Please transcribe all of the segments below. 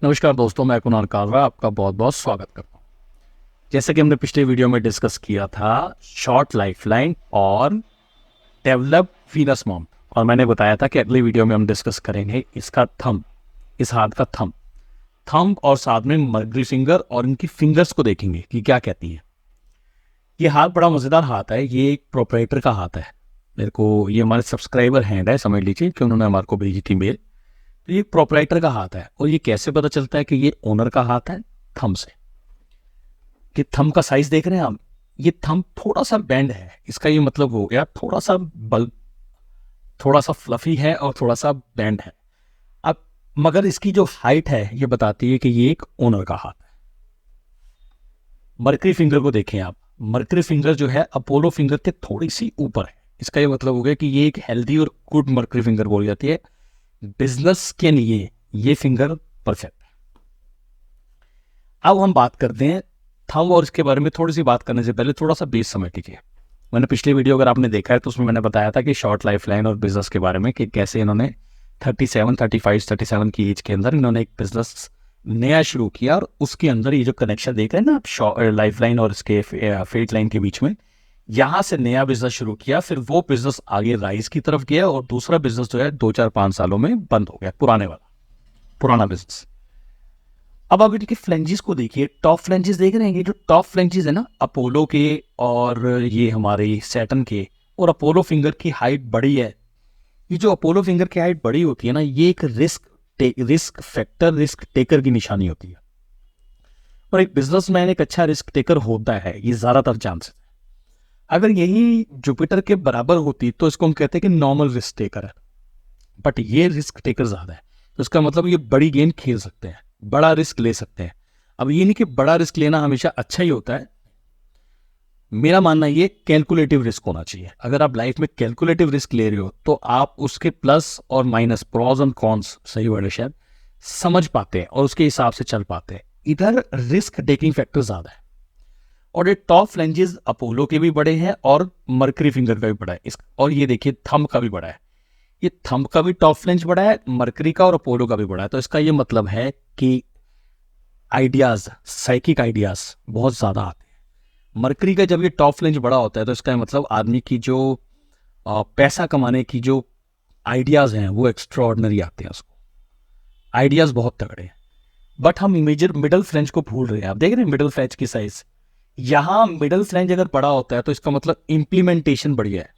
नमस्कार दोस्तों, मैं कुणाल कालरा आपका बहुत बहुत स्वागत करता हूँ। जैसे कि हमने पिछले वीडियो में डिस्कस किया था शॉर्ट लाइफलाइन और डेवलप वीनस माउंट, और मैंने बताया था कि अगली वीडियो में हम डिस्कस करेंगे इसका थंब, इस हाथ का थंब और साथ में मर्करी फिंगर और इनकी फिंगर्स को देखेंगे कि क्या कहती है। ये हाथ बड़ा मज़ेदार हाथ है, ये एक प्रोपराइटर का हाथ है। मेरे को ये हमारे सब्सक्राइबर हैंड है, समझ लीजिए कि उन्होंने हमारे को भेजी थी मेल। तो ये प्रोपराइटर का हाथ है और ये कैसे पता चलता है कि ये ओनर का हाथ है? थंब से। कि थंब का साइज देख रहे हैं आप, ये थंब थोड़ा सा बेंड है, इसका ये मतलब हो गया थोड़ा सा फ्लफी है और थोड़ा सा बेंड है। अब मगर इसकी जो हाइट है ये बताती है कि ये एक ओनर का हाथ है। मर्करी फिंगर को देखें आप, मर्करी फिंगर जो है अपोलो फिंगर के थोड़ी सी ऊपर है। इसका ये मतलब हो गया कि ये एक हेल्दी और गुड मर्करी फिंगर बोली जाती है। बिजनेस के लिए ये फिंगर परफेक्ट है। अब हम बात करते हैं थंब, और इसके बारे में थोड़ी सी बात करने से पहले थोड़ा सा बेस समझ लीजिए। मैंने पिछली वीडियो अगर आपने देखा है तो उसमें मैंने बताया था कि शॉर्ट लाइफ लाइन और बिजनेस के बारे में कि कैसे इन्होंने 37 की एज के अंदर इन्होंने एक बिजनेस नया शुरू किया, और उसके अंदर ये जो कनेक्शन देख रहे हैं ना आप लाइफ लाइन और इसके फेट लाइन के बीच में, यहाँ से नया बिजनेस शुरू किया। फिर वो बिजनेस आगे राइज की तरफ गया और दूसरा बिजनेस जो है 2 4 5 सालों में बंद हो गया, पुराना बिजनेस। अब आप इनके फ्लेंजेस को देखिए, टॉप फ्लेंजेस देख रहे हैं, ये जो टॉप फ्लेंजेस है ना अपोलो के और ये हमारे सैटर्न के, और अपोलो फिंगर की हाइट बड़ी है। ये जो अपोलो फिंगर की हाइट बड़ी होती है ना, ये एक रिस्क टेकर की निशानी होती है। और एक बिजनेसमैन एक अच्छा रिस्क टेकर होता है, ये ज्यादातर चांसेस। अगर यही जुपिटर के बराबर होती तो इसको हम कहते हैं कि नॉर्मल रिस्क टेकर है, बट ये रिस्क टेकर ज्यादा है। तो इसका मतलब ये बड़ी गेम खेल सकते हैं, बड़ा रिस्क ले सकते हैं। अब ये नहीं कि बड़ा रिस्क लेना हमेशा अच्छा ही होता है, मेरा मानना ये कैलकुलेटिव रिस्क होना चाहिए। अगर आप लाइफ में कैलकुलेटिव रिस्क ले रहे हो तो आप उसके प्लस और माइनस, प्रॉस एंड कॉन्स, सही वर्ड है शायद, समझ पाते हैं और उसके हिसाब से चल पाते हैं। इधर रिस्क टेकिंग फैक्टर ज्यादा है। और ये टॉप फ्लेंजेस अपोलो के भी बड़े हैं और मर्करी फिंगर का भी बड़ा है, और ये देखिए थंब का भी बड़ा है। ये थंब का भी टॉप फ्लेंज बड़ा है, मर्करी का और अपोलो का भी बड़ा है। तो इसका ये मतलब है कि आइडियाज, साइकिक आइडियाज बहुत ज्यादा आते हैं। मर्करी का जब ये टॉप फ्लेंज बड़ा होता है तो इसका मतलब आदमी की जो पैसा कमाने की जो आइडियाज हैं वो एक्स्ट्रा ऑर्डिनरी आते हैं, उसको आइडियाज बहुत तगड़े हैं। बट हम मेजर मिडल फ्लेंज को भूल रहे हैं। आप देख रहे हैं मिडल फ्लेंज की साइज, यहां मिडल फ्लेंज अगर बड़ा होता है तो इसका मतलब इंप्लीमेंटेशन बढ़िया है।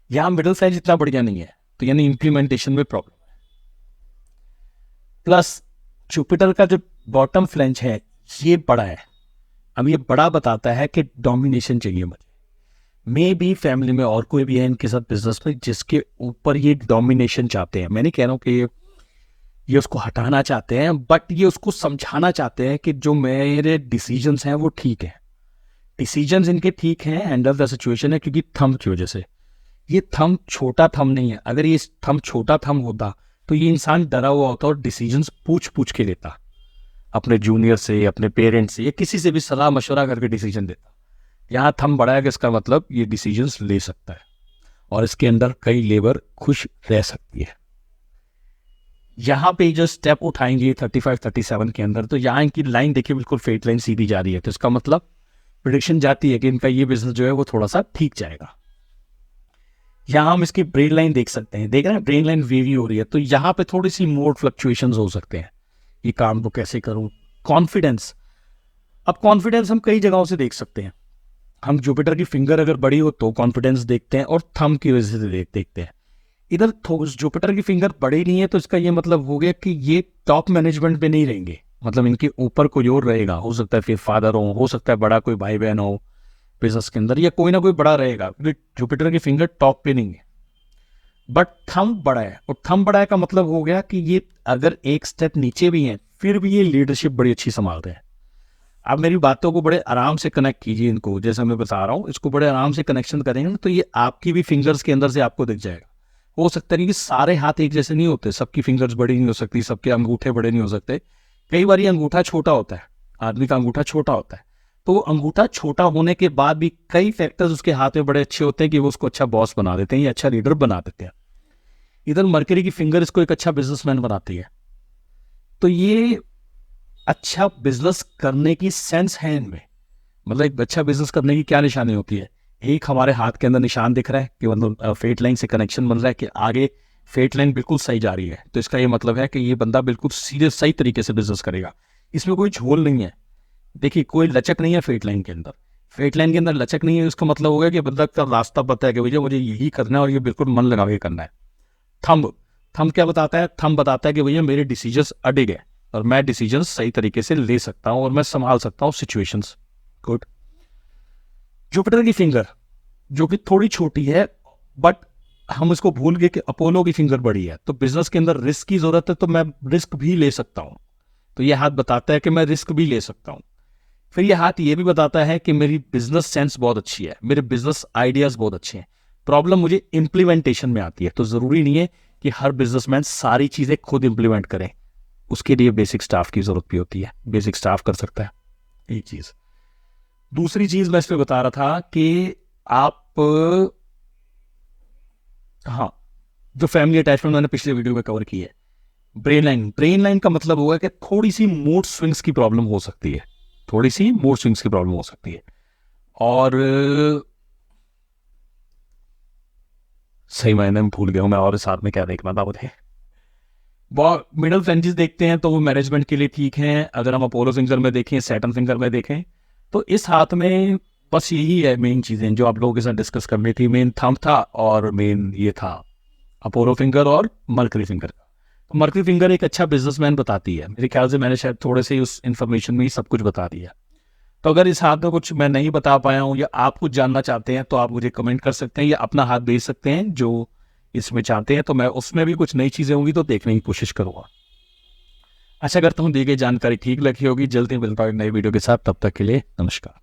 यहां मिडल फ्लेंज इतना बढ़िया नहीं है, तो यानी इंप्लीमेंटेशन में प्रॉब्लम है। प्लस जुपिटर का जो बॉटम फ्लेंज है ये बड़ा है। अब ये बड़ा बताता है कि डोमिनेशन चाहिए मुझे, मे भी फैमिली में और कोई भी है इनके साथ बिजनेस में जिसके ऊपर ये डोमिनेशन चाहते हैं। मैं नहीं कह रहा हूं कि ये उसको हटाना चाहते हैं, बट ये उसको समझाना चाहते हैं कि जो मेरे डिसीजंस हैं वो ठीक है। डिसीजंस इनके ठीक हैं, हैंडल द सिचुएशन है, क्योंकि थंब की वजह से। ये थंब छोटा थंब नहीं है। अगर ये थंब छोटा थंब होता तो ये इंसान डरा हुआ होता और डिसीजंस पूछ पूछ के लेता, अपने जूनियर से, अपने पेरेंट्स से, या किसी से भी सलाह मशवरा करके डिसीजन देता। यहाँ थंब बड़ा है कि इसका मतलब ये डिसीजंस ले सकता है और इसके अंदर कई लेबर खुश रह सकती है। यहाँ पे जो स्टेप उठाएंगे 35-37 के अंदर, तो यहाँ इनकी लाइन देखिए बिल्कुल फेट लाइन सीधी जा रही है। तो इसका मतलब प्रिडिक्शन जाती है कि इनका ये बिजनेस जो है वो थोड़ा सा ठीक जाएगा। यहाँ हम इसकी ब्रेन लाइन देख सकते हैं, देख रहे हैं ब्रेन लाइन वेवी हो रही है, तो यहाँ पे थोड़ी सी मोड फ्लक्चुएशंस हो सकते हैं। ये काम को कैसे करूं, कॉन्फिडेंस। अब कॉन्फिडेंस हम कई जगहों से देख सकते हैं। हम जुपिटर की फिंगर अगर बड़ी हो तो कॉन्फिडेंस देखते हैं, और थंब की वजह से देखते हैं। इधर जुपिटर की फिंगर बड़ी नहीं है तो इसका ये मतलब हो गया कि ये टॉप मैनेजमेंट पे नहीं रहेंगे, मतलब इनके ऊपर कोई और रहेगा। हो सकता है फिर फादर हो सकता है बड़ा कोई भाई बहन हो बिजनेस के अंदर, या कोई ना कोई बड़ा रहेगा, क्योंकि जुपिटर की फिंगर टॉप पे नहीं है। बट थंब बड़ा है, और थंब बड़ा है का मतलब हो गया कि ये अगर एक स्टेप नीचे भी हैं फिर भी ये लीडरशिप बड़ी अच्छी संभालते हैं। आप मेरी बातों को बड़े आराम से कनेक्ट कीजिए, इनको जैसे मैं बता रहा हूँ इसको बड़े आराम से कनेक्शन करेंगे ना, तो ये आपकी भी फिंगर्स के अंदर से आपको दिख जाएगा। हो सकता है कि सारे हाथ एक जैसे नहीं होते, सबकी फिंगर्स बड़ी नहीं हो सकती, सबके अंगूठे बड़े नहीं हो सकते। कई बार ये अंगूठा छोटा होता है, आदमी का अंगूठा छोटा होता है, तो अंगूठा छोटा होने के बाद भी कई फैक्टर्स उसके हाथ में बड़े अच्छे होते हैं कि वो उसको अच्छा बॉस बना देते हैं या अच्छा लीडर बना देते हैं। इधर मर्करी की फिंगर इसको एक अच्छा बिजनेसमैन बनाती है। तो ये अच्छा बिजनेस करने की सेंस है इनमें। मतलब एक अच्छा बिजनेस करने की क्या निशानी होती है? एक हमारे हाथ के अंदर निशान दिख रहा है कि मतलब फेट लाइन से कनेक्शन बन रहा है कि आगे फेट लाइन बिल्कुल सही जा रही है, तो इसका ये मतलब है कि ये बंदा बिल्कुल सीधे सही तरीके से बिजनेस करेगा, इसमें कोई झोल नहीं है। देखिए कोई लचक नहीं है फेट लाइन के अंदर, फेट लाइन के अंदर लचक नहीं है, इसका मतलब होगा कि बंदा का रास्ता पता है कि भैया मुझे यही करना है और ये बिल्कुल मन लगा के करना है। थंब, थंब क्या बताता है? थंब बताता है कि भैया मेरे डिसीजंस अडिग है और मैं डिसीजंस सही तरीके से ले सकता हूं और मैं संभाल सकता हूं सिचुएशंस। गुड। जुपिटर की फिंगर जो कि थोड़ी छोटी है, बट हम इसको भूल गए कि अपोलो की फिंगर बड़ी है, तो बिजनेस के अंदर रिस्क की जरूरत है तो मैं रिस्क भी ले सकता हूं। तो यह हाथ बताता है कि मैं रिस्क भी ले सकता हूं। फिर यह हाथ ये भी बताता है कि मेरी बिजनेस सेंस बहुत अच्छी है, मेरे बिजनेस आइडियाज बहुत अच्छे हैं। प्रॉब्लम मुझे इंप्लीमेंटेशन में आती है, तो जरूरी नहीं है कि हर बिजनेसमैन सारी चीजें खुद इंप्लीमेंट करें, उसके लिए बेसिक स्टाफ की जरूरत भी होती है, बेसिक स्टाफ कर सकता है। एक चीज, दूसरी चीज मैं इस पे बता रहा था कि आप, हाँ, जो फैमिली अटैचमेंट मैंने पिछले वीडियो में कवर की है, ब्रेन लाइन, ब्रेन लाइन का मतलब होगा कि थोड़ी सी मूड स्विंग्स की प्रॉब्लम हो सकती है, थोड़ी सी मूड स्विंग्स की प्रॉब्लम हो सकती है। और सही मायने में भूल गया हूं मैं, और साथ में क्या देखना था मुझे। वो मिडल फ्रेंचेस देखते हैं तो वो मैनेजमेंट के लिए ठीक है। अगर हम अपोलो फिंगर में देखें, सैटर्न फिंगर में देखें, तो इस हाथ में बस यही है मेन चीजें जो आप लोगों के साथ डिस्कस करनी थी। मेन थंब था और मेन ये था अपोलो फिंगर और मर्करी फिंगर। तो मर्करी फिंगर एक अच्छा बिजनेसमैन बताती है, मेरे ख्याल से मैंने शायद थोड़े से उस इन्फॉर्मेशन में ही सब कुछ बता दिया। तो अगर इस हाथ में कुछ मैं नहीं बता पाया हूँ या आप कुछ जानना चाहते हैं तो आप मुझे कमेंट कर सकते हैं या अपना हाथ भेज सकते हैं जो इसमें चाहते हैं, तो मैं उसमें भी कुछ नई चीजें होंगी तो देखने की कोशिश करूंगा। आशा करता हूँ दी गई जानकारी ठीक लगी होगी। जल्दी मिलता हूँ नई वीडियो के साथ, तब तक के लिए नमस्कार।